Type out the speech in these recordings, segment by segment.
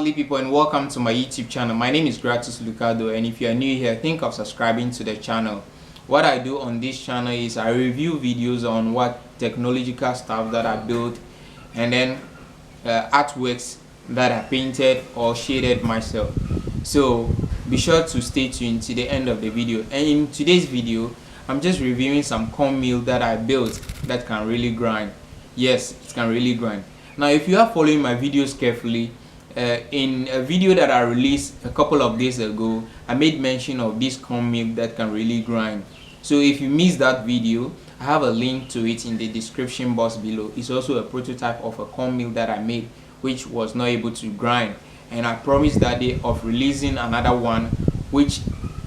lovely people, and welcome to my YouTube channel. My name is GRATUS LUCADO, and if you are new here, think of subscribing to the channel. What I do on this channel is I review videos on what technological stuff that I built, and then artworks that I painted or shaded myself. So be sure to stay tuned to the end of the video. And in today's video, I'm just reviewing some cornmeal that I built that can really grind. Yes, it can really grind. Now if you are following my videos carefully, in a video that I released a couple of days ago, I made mention of this cornmeal that can really grind. So if you missed that video, I have a link to it in the description box below. It's also a prototype of a cornmeal that I made which was not able to grind, and I promised that day of releasing another one which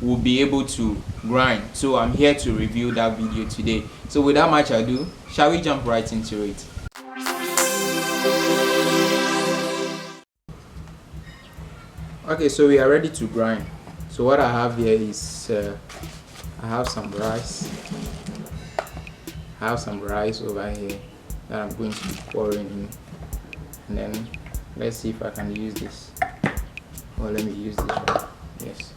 will be able to grind. So I'm here to review that video today. So without much ado, shall we jump right into it? Okay, so we are ready to grind. So what I have here is I have some rice. I have some rice over here that I'm going to be pouring in, and then let's see if I can use this. Well, let me use this one. Yes.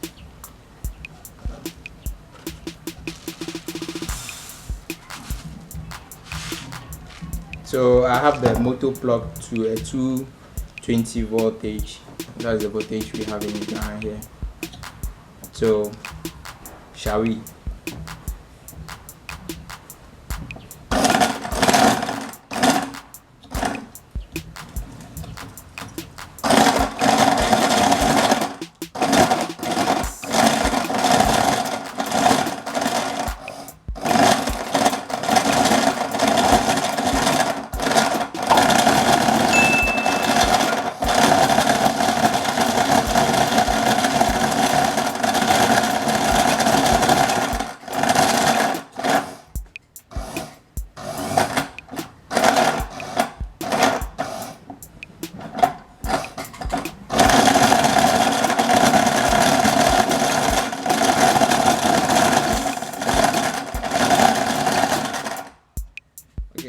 So I have the motor plug to a 220 voltage. That's the voltage we have in the ground here. So shall we?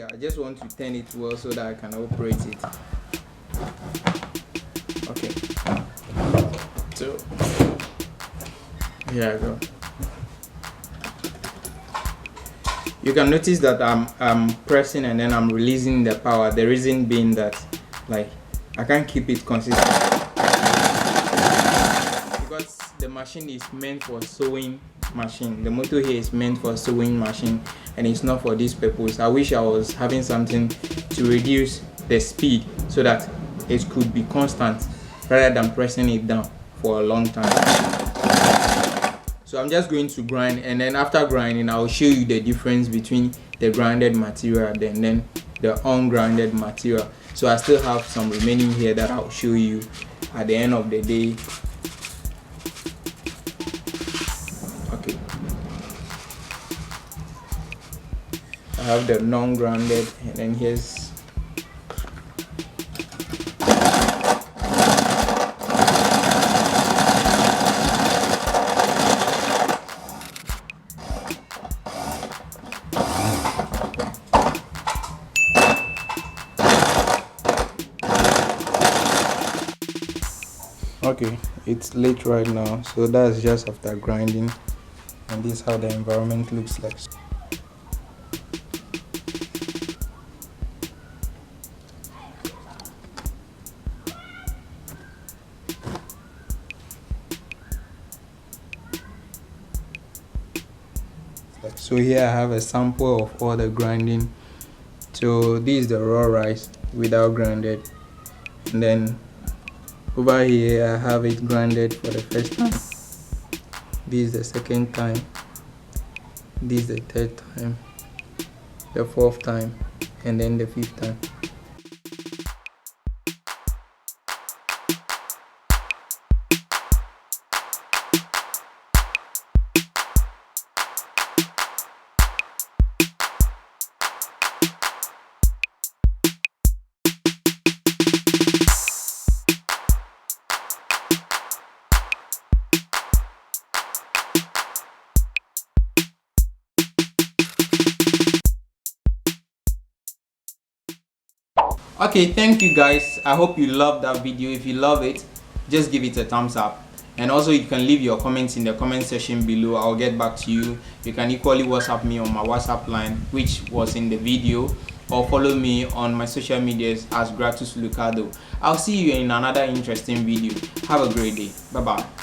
I just want to turn it well so that I can operate it. Okay, so here I go. You can notice that I'm pressing and then I'm releasing the power. The reason being that like I can't keep it consistent because the machine is meant for sewing machine. The motor here is meant for sewing machine, and it's not for this purpose. I wish I was having something to reduce the speed so that it could be constant rather than pressing it down for a long time. So I'm just going to grind, and then after grinding I'll show you the difference between the grinded material and then the ungrinded material. So I still have some remaining here that I'll show you at the end of the day. Okay, I have the non-grounded, and then here's okay, it's late right now, so that's just after grinding, and this is how the environment looks like. So here I have a sample of all the grinding. So this is the raw rice without grinded, and then over here I have it grinded for the first time. This is the second time, this is the third time, the fourth time, and then the fifth time. Okay, thank you guys. I hope you loved that video. If you love it, just give it a thumbs up. And also you can leave your comments in the comment section below. I'll get back to you. You can equally WhatsApp me on my WhatsApp line, which was in the video, or follow me on my social medias as Gratus Lucado. I'll see you in another interesting video. Have a great day. Bye bye.